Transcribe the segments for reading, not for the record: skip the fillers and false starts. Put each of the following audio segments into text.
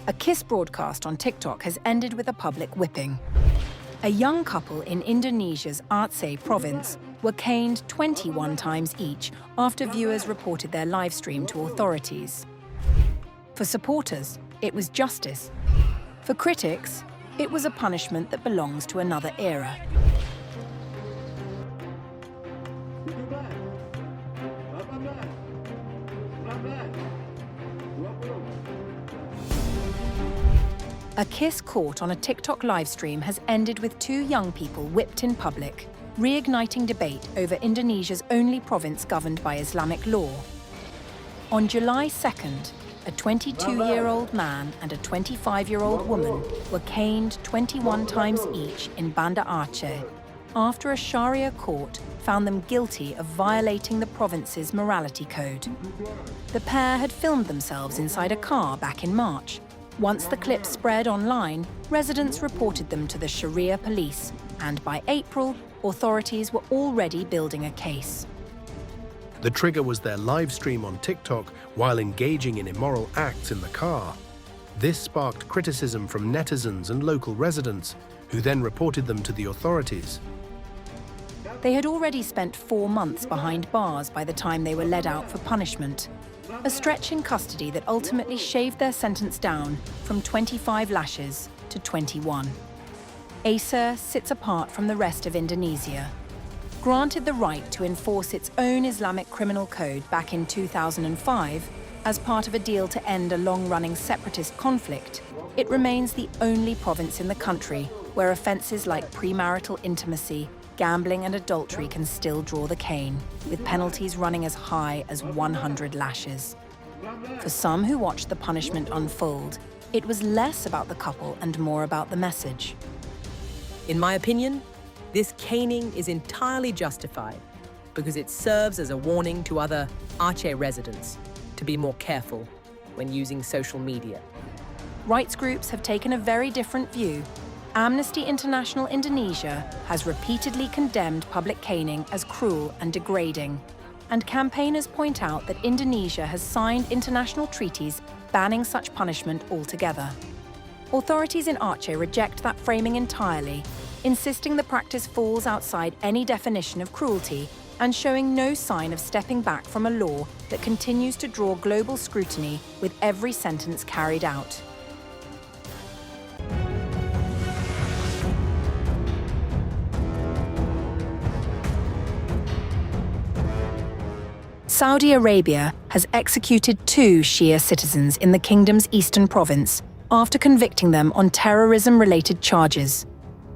A kiss broadcast on TikTok has ended with a public whipping. A young couple in Indonesia's Aceh province were caned 21 times each after viewers reported their live stream to authorities. For supporters, it was justice. For critics, it was a punishment that belongs to another era. A kiss caught on a TikTok livestream has ended with two young people whipped in public, reigniting debate over Indonesia's only province governed by Islamic law. On July 2nd, a 22-year-old man and a 25-year-old woman were caned 21 times each in Banda Aceh after a Sharia court found them guilty of violating the province's morality code. The pair had filmed themselves inside a car back in March. Once the clip spread online, residents reported them to the Sharia police, and by April, authorities were already building a case. The trigger was their live stream on TikTok while engaging in immoral acts in the car. This sparked criticism from netizens and local residents, who then reported them to the authorities. They had already spent 4 months behind bars by the time they were led out for punishment. A stretch in custody that ultimately shaved their sentence down from 25 lashes to 21. Aceh sits apart from the rest of Indonesia. Granted the right to enforce its own Islamic criminal code back in 2005, as part of a deal to end a long-running separatist conflict, it remains the only province in the country where offences like premarital intimacy, gambling and adultery can still draw the cane, with penalties running as high as 100 lashes. For some who watched the punishment unfold, it was less about the couple and more about the message. In my opinion, this caning is entirely justified because it serves as a warning to other Aceh residents to be more careful when using social media. Rights groups have taken a very different view. Amnesty International Indonesia has repeatedly condemned public caning as cruel and degrading, and campaigners point out that Indonesia has signed international treaties banning such punishment altogether. Authorities in Aceh reject that framing entirely, insisting the practice falls outside any definition of cruelty and showing no sign of stepping back from a law that continues to draw global scrutiny with every sentence carried out. Saudi Arabia has executed 2 Shia citizens in the kingdom's eastern province after convicting them on terrorism-related charges,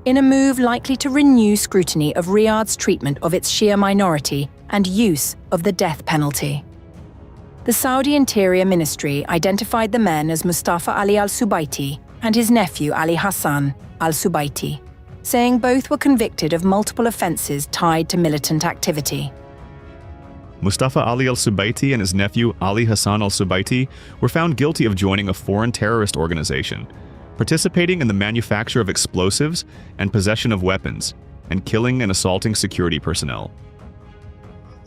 in a move likely to renew scrutiny of Riyadh's treatment of its Shia minority and use of the death penalty. The Saudi Interior Ministry identified the men as Mustafa Ali al-Subaiti and his nephew Ali Hassan al-Subaiti, saying both were convicted of multiple offences tied to militant activity. Mustafa Ali al-Subaiti and his nephew Ali Hassan al-Subaiti were found guilty of joining a foreign terrorist organization, participating in the manufacture of explosives and possession of weapons, and killing and assaulting security personnel.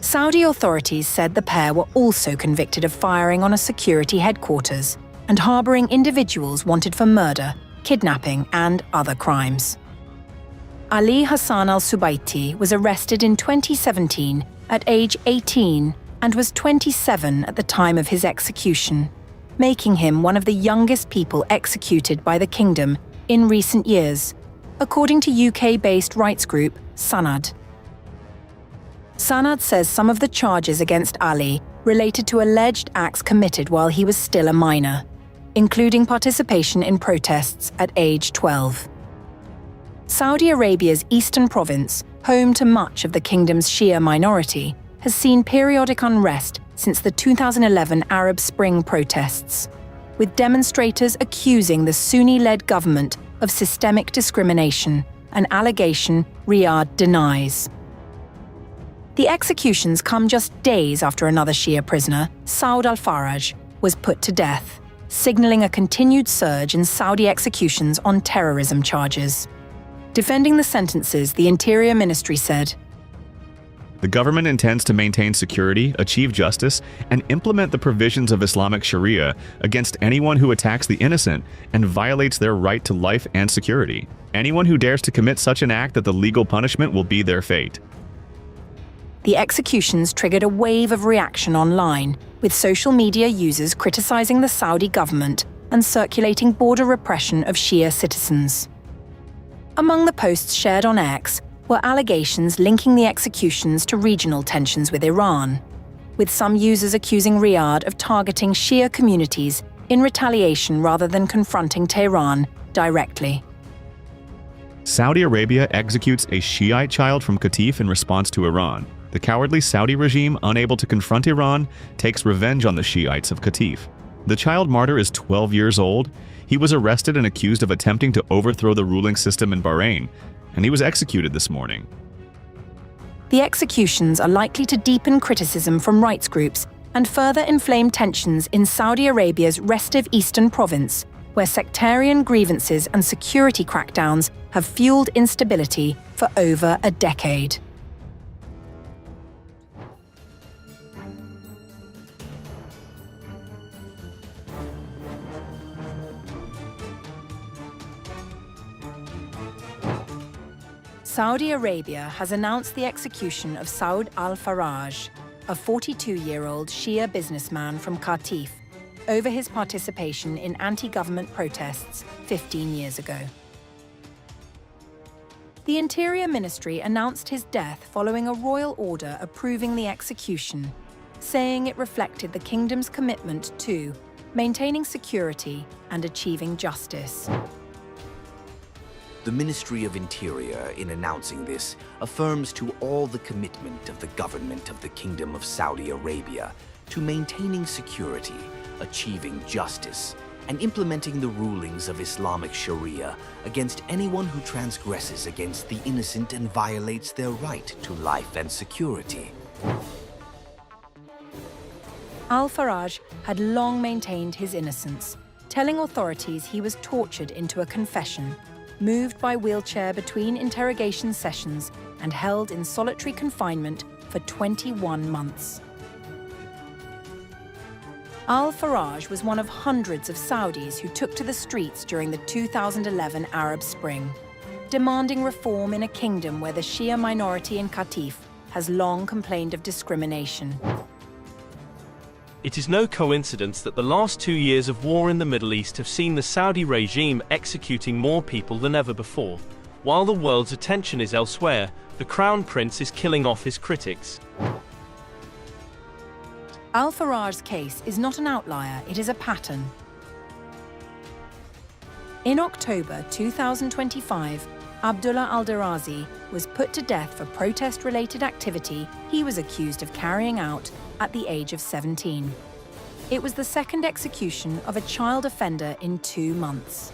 Saudi authorities said the pair were also convicted of firing on a security headquarters and harboring individuals wanted for murder, kidnapping, and other crimes. Ali Hassan al-Subaiti was arrested in 2017 at age 18 and was 27 at the time of his execution, making him one of the youngest people executed by the kingdom in recent years, according to UK-based rights group Sanad. Sanad says some of the charges against Ali related to alleged acts committed while he was still a minor, including participation in protests at age 12. Saudi Arabia's eastern province, home to much of the kingdom's Shia minority, has seen periodic unrest since the 2011 Arab Spring protests, with demonstrators accusing the Sunni-led government of systemic discrimination, an allegation Riyadh denies. The executions come just days after another Shia prisoner, Saud al-Faraj, was put to death, signaling a continued surge in Saudi executions on terrorism charges. Defending the sentences, the Interior Ministry said, The government intends to maintain security, achieve justice, and implement the provisions of Islamic Sharia against anyone who attacks the innocent and violates their right to life and security. Anyone who dares to commit such an act that the legal punishment will be their fate. The executions triggered a wave of reaction online, with social media users criticizing the Saudi government and circulating border repression of Shia citizens. Among the posts shared on X were allegations linking the executions to regional tensions with Iran, with some users accusing Riyadh of targeting Shia communities in retaliation rather than confronting Tehran directly. Saudi Arabia executes a Shiite child from Qatif in response to Iran. The cowardly Saudi regime, unable to confront Iran, takes revenge on the Shiites of Qatif. The child martyr is 12 years old. He was arrested and accused of attempting to overthrow the ruling system in Bahrain, and he was executed this morning. The executions are likely to deepen criticism from rights groups and further inflame tensions in Saudi Arabia's restive eastern province, where sectarian grievances and security crackdowns have fueled instability for over a decade. Saudi Arabia has announced the execution of Saud al-Faraj, a 42-year-old Shia businessman from Qatif, over his participation in anti-government protests 15 years ago. The Interior Ministry announced his death following a royal order approving the execution, saying it reflected the kingdom's commitment to maintaining security and achieving justice. The Ministry of Interior, in announcing this, affirms to all the commitment of the government of the Kingdom of Saudi Arabia to maintaining security, achieving justice, and implementing the rulings of Islamic Sharia against anyone who transgresses against the innocent and violates their right to life and security. Al-Faraj had long maintained his innocence, telling authorities he was tortured into a confession, moved by wheelchair between interrogation sessions, and held in solitary confinement for 21 months. Al-Faraj was one of hundreds of Saudis who took to the streets during the 2011 Arab Spring, demanding reform in a kingdom where the Shia minority in Qatif has long complained of discrimination. It is no coincidence that the last 2 years of war in the Middle East have seen the Saudi regime executing more people than ever before. While the world's attention is elsewhere, the Crown Prince is killing off his critics. Al-Faraj's case is not an outlier, it is a pattern. In October 2025, Abdullah al-Darazi was put to death for protest-related activity he was accused of carrying out at the age of 17. It was the second execution of a child offender in 2 months.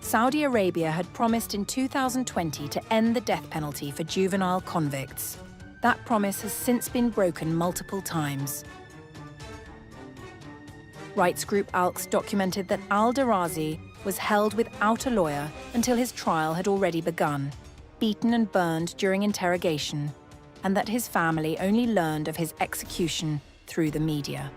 Saudi Arabia had promised in 2020 to end the death penalty for juvenile convicts. That promise has since been broken multiple times. Rights group ALQS documented that al-Darazi was held without a lawyer until his trial had already begun, beaten and burned during interrogation, and that his family only learned of his execution through the media.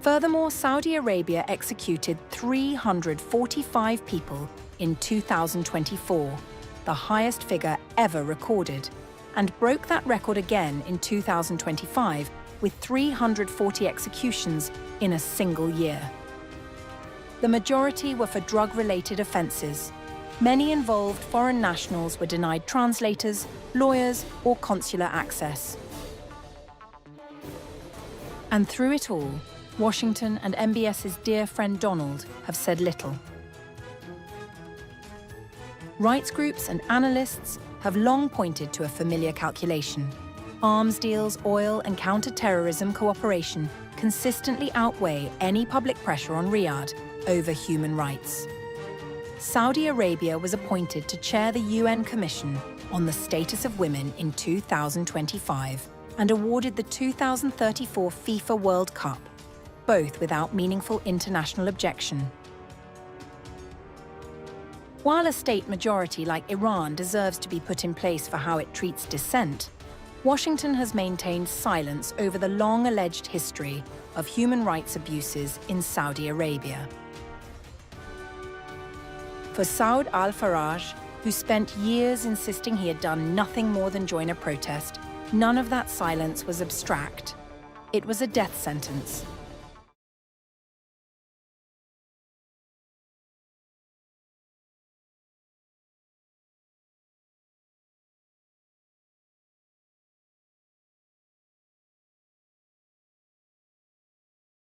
Furthermore, Saudi Arabia executed 345 people in 2024, the highest figure ever recorded, and broke that record again in 2025 with 340 executions in a single year. The majority were for drug-related offences. Many involved foreign nationals were denied translators, lawyers, or consular access. And through it all, Washington and MBS's dear friend Donald have said little. Rights groups and analysts have long pointed to a familiar calculation. Arms deals, oil, and counter-terrorism cooperation consistently outweigh any public pressure on Riyadh over human rights. Saudi Arabia was appointed to chair the UN Commission on the Status of Women in 2025 and awarded the 2034 FIFA World Cup, both without meaningful international objection. While a state majority like Iran deserves to be put in place for how it treats dissent, Washington has maintained silence over the long alleged history of human rights abuses in Saudi Arabia. For Saud al-Faraj, who spent years insisting he had done nothing more than join a protest, none of that silence was abstract. It was a death sentence.